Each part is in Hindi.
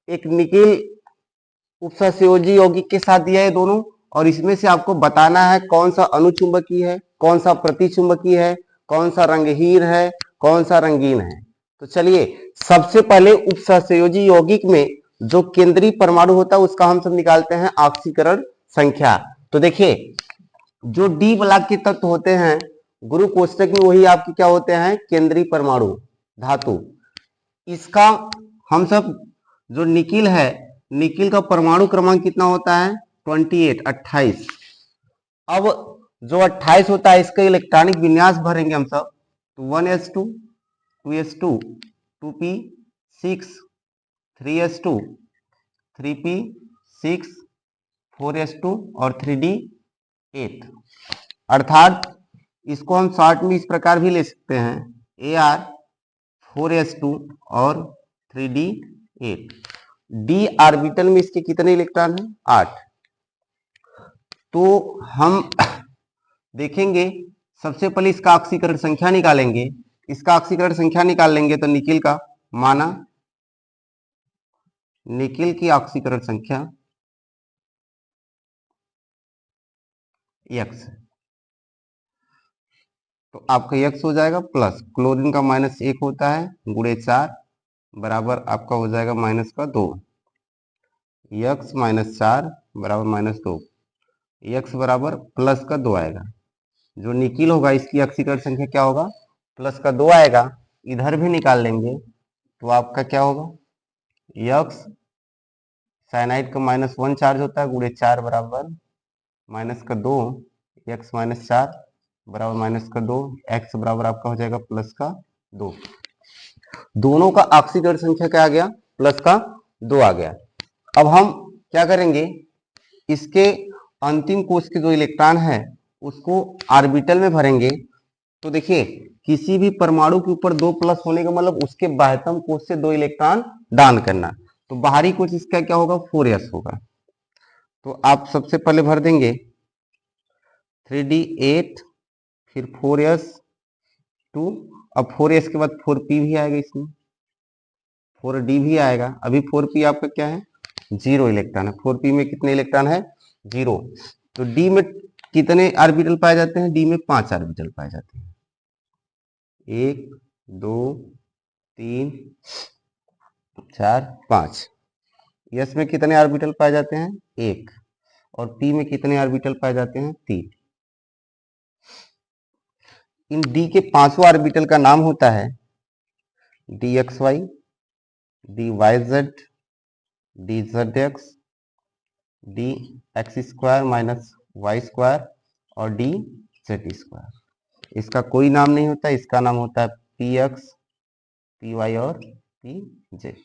एक निकिल उपसहसंयोजी यौगिक के साथ दिया है दोनों, और इसमें से आपको बताना है कौन सा अनुचुंबकीय है, कौन सा प्रतिचुंबकीय है, कौन सा रंगहीन है, कौन सा रंगीन है। तो चलिए सबसे पहले उपसहसंयोजी यौगिक में जो केंद्रीय परमाणु होता है उसका हम सब निकालते हैं ऑक्सीकरण संख्या। तो देखिए जो डी ब्लॉक के तत्व होते हैं गुरु कोष्ठक में वही आपके क्या होते हैं केंद्रीय परमाणु धातु। इसका हम सब जो निकिल है, निकिल का परमाणु क्रमांक कितना होता है 28 28। अब जो 28 होता है इसका इलेक्ट्रॉनिक विन्यास भरेंगे हम सब, तो 1s2 2s2 2p6 3s2 3p6 4s2 और 3d8। अर्थात इसको हम शॉर्ट में इस प्रकार भी ले सकते हैं AR 4s2 और 3d8। डी ऑर्बिटल में इसके कितने इलेक्ट्रॉन हैं 8। तो हम देखेंगे सबसे पहले इसका ऑक्सीकरण संख्या निकालेंगे। इसका ऑक्सीकरण संख्या निकाल लेंगे तो निकिल का माना निकिल की ऑक्सीकरण संख्या x, तो आपका x हो जाएगा प्लस क्लोरीन का -1 होता है गुणे 4 बराबर आपका हो जाएगा -2, x -4 बराबर -2, x बराबर +2 आएगा। जो निकिल होगा इसकी ऑक्सीकरण संख्या क्या होगा +2 आएगा। इधर भी निकाल लेंगे तो आपका क्या होगा x साइनाइड का -1 चार्ज होता है गुणे 4 बराबर -2, x -4 बराबर -2, x बराबर आपका हो जाएगा +2। दोनों का ऑक्सीकरण संख्या क्या आ गया +2 आ गया। अब हम क्या करेंगे इसके अंतिम कोश के जो इलेक्ट्रॉन है उसको ऑर्बिटल में भरेंगे। तो देखिए किसी भी परमाणु के ऊपर 2+ होने का मतलब उसके बाह्यतम कोश से 2 इलेक्ट्रॉन दान करना। तो बाहरी कोश इसका क्या होगा 4s होगा। तो आप सबसे पहले भर देंगे 3d8 फिर 4s2, अब 4s के बाद 4p भी आएगा, इसमें 4d भी आएगा। अभी 4p आपका क्या है 0 इलेक्ट्रॉन है। 4p में कितने इलेक्ट्रॉन है 0। तो d में कितने ऑर्बिटल पाए जाते हैं, d में 5 ऑर्बिटल पाए जाते हैं, 1 2 3 4 5। s में कितने ऑर्बिटल पाए जाते हैं 1, और p में कितने ऑर्बिटल पाए जाते हैं 3। इन d के पांचों ऑर्बिटल का नाम होता है dxy, dyz, dzx, dx² - y² और dz²। इसका कोई नाम नहीं होता, इसका नाम होता है px, py और pz।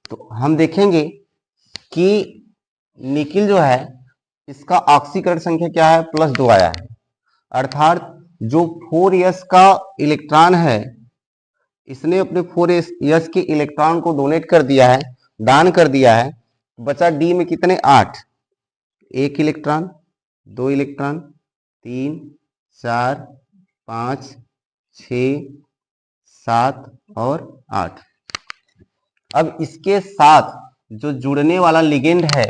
तो हम देखेंगे कि निकिल जो है इसका ऑक्सीकरण संख्या क्या है +2 आया है। अर्थात जो 4s का इलेक्ट्रॉन है इसने अपने 4s के इलेक्ट्रॉन को डोनेट कर दिया है, दान कर दिया है। बचा डी में कितने 8, 1 इलेक्ट्रॉन 2 इलेक्ट्रॉन 3 4 5 6 7 और 8। अब इसके साथ जो जुड़ने वाला लिगेंड है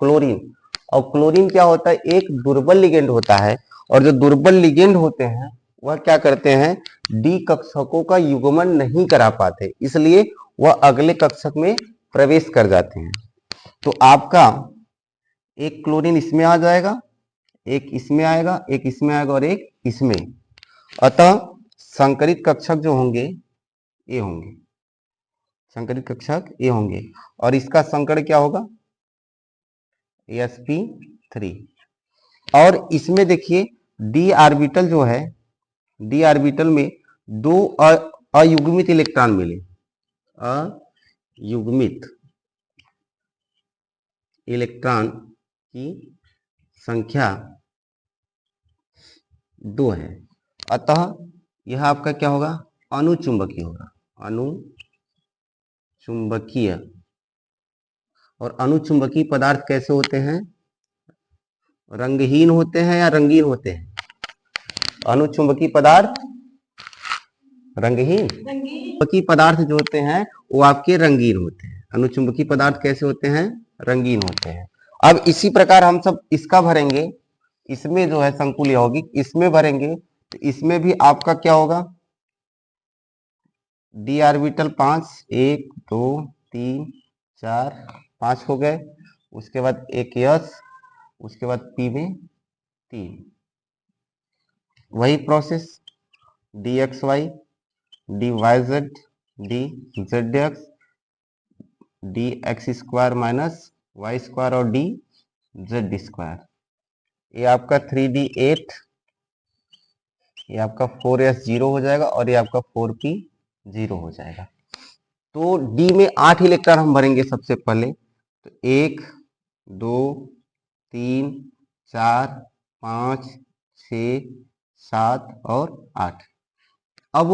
क्लोरीन, और क्लोरीन क्या होता है एक दुर्बल लिगेंड होता है, और जो दुर्बल लिगेंड होते हैं वह क्या करते हैं डी कक्षकों का युग्मन नहीं करा पाते, इसलिए वह अगले कक्षक में प्रवेश कर जाते हैं। तो आपका एक क्लोरीन इसमें आ जाएगा, एक इसमें आएगा, एक इसमें आएगा और एक इसमें। अतः संकरित कक्षक जो होंगे ये होंगे, संकरित कक्षक ये होंगे, और इसका संकर क्या होगा sp3। और इसमें देखिए d ऑर्बिटल जो है, d ऑर्बिटल में 2 अयुग्मित इलेक्ट्रॉन मिले, अयुग्मित इलेक्ट्रॉन की संख्या 2 है। अतः यह आपका क्या होगा अनुचुंबकीय होगा, अनुचुंबकीय। और अनुचुंबकीय पदार्थ कैसे होते हैं रंगहीन होते हैं या रंगीन होते हैं। अनुचुंबकीय पदार्थ रंगहीन, चुंबकीय पदार्थ जो होते हैं वो आपके रंगीन होते हैं। अनुचुंबकीय पदार्थ कैसे होते हैं? रंगीन होते हैं। अब इसी प्रकार हम सब इसका भरेंगे, इसमें जो है संकुल यौगिक इसमें भरेंगे, तो इसमें भी आपका क्या होगा? डी ऑर्बिटल 5, 1 2 3 4 5 हो गए, उसके बाद एक यस, उसके बाद पी में 3, वही process D X Y, D Y Z, D Z X, D X square minus Y square और डी जेड स्क्वायर। ये आपका 3d8, ये आपका 4s0 हो जाएगा और ये आपका 4p0 हो जाएगा। तो डी में 8 इलेक्ट्रॉन हम भरेंगे सबसे पहले, तो 1 2 3 4 5 6 7 और 8। अब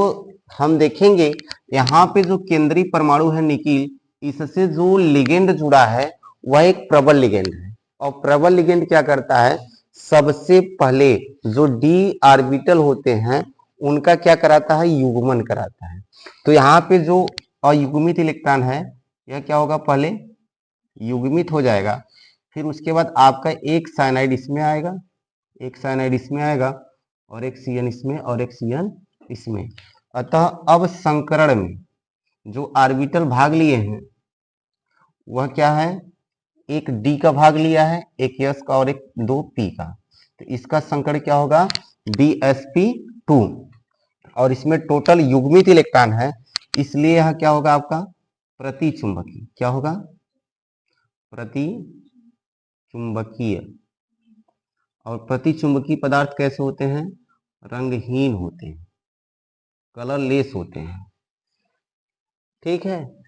हम देखेंगे यहाँ पे जो केंद्रीय परमाणु है निकिल, इससे जो लिगेंड जुड़ा है वह एक प्रबल लिगेंड है, और प्रबल लिगेंड क्या करता है? सबसे पहले जो डी ऑर्बिटल होते हैं उनका क्या कराता है? युग्मन कराता है। तो यहाँ पे जो अयुग्मित इलेक्ट्रॉन है यह क्या होगा? पहले युग्मित हो जाएगा, फिर उसके बाद आपका एक साइनाइड इसमें आएगा, एक साइनाइड इसमें आएगा, और एक सीएन इसमें, और एक सीएन इसमें। अतः अब संकरण में जो ऑर्बिटल भाग लिए हैं वह क्या है? एक डी का भाग लिया है, एक एस का और एक 2 पी का। तो इसका संकरण क्या होगा? DsP2, और इसमें टोटल युग्मित इलेक्ट्रॉन है, इसलिए यह क्या होगा आपका? प्रतिचुंबकीय। क्या होगा? प्रतिचुंबकीय। और प्रतिचुंबकीय पदार्थ कैसे होते हैं? रंगहीन होते हैं, कलरलेस होते हैं। ठीक है।